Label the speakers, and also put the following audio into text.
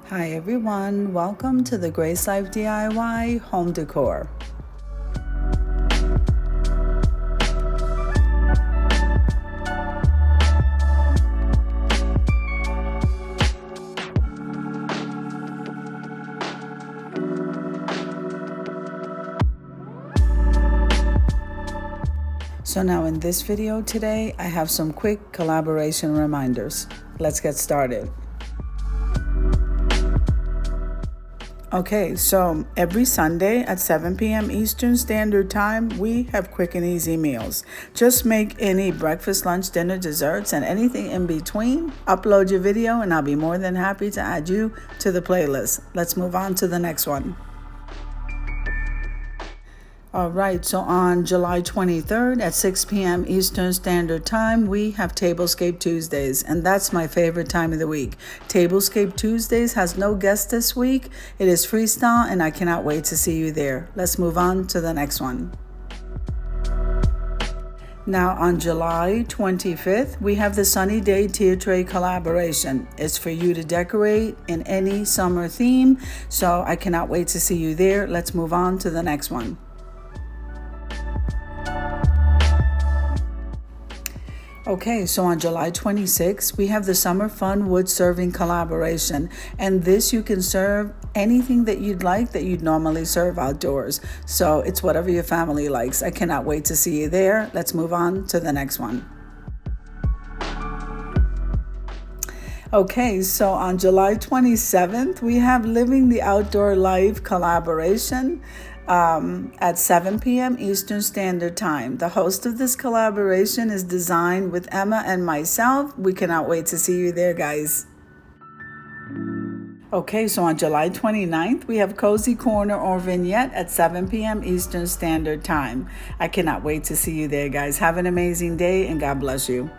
Speaker 1: Hi everyone, welcome to the Grace Life DIY home decor. So now in this video today, I have some quick collaboration reminders. Let's get started. Okay, so every Sunday at 7 p.m. Eastern Standard Time, we have quick and easy meals. Just make any breakfast, lunch, dinner, desserts, and anything in between. Upload your video and I'll be more than happy to add you to the playlist. Let's move on to the next one. All right, so on July 23rd at 6 p.m. Eastern Standard Time, we have Tablescape Tuesdays, and that's my favorite time of the week. Tablescape Tuesdays has no guest this week. It is freestyle, and I cannot wait to see you there. Let's move on to the next one. Now on July 25th, we have the Sunny Day Tier Tray collaboration. It's for you to decorate in any summer theme, so I cannot wait to see you there. Let's move on to the next one. Okay, so on July 26th, we have the Summer Fun Wood Serving collaboration. And this, you can serve anything that you'd like that you'd normally serve outdoors. So it's whatever your family likes. I cannot wait to see you there. Let's move on to the next one. Okay, so on July 27th, we have Living the Outdoor Life collaboration at 7 p.m. Eastern Standard Time. The host of this collaboration is designed with Emma and myself. We cannot wait to see you there, guys. Okay, so on July 29th, we have Cozy Corner or Vignette at 7 p.m. Eastern Standard Time. I cannot wait to see you there, guys. Have an amazing day and God bless you.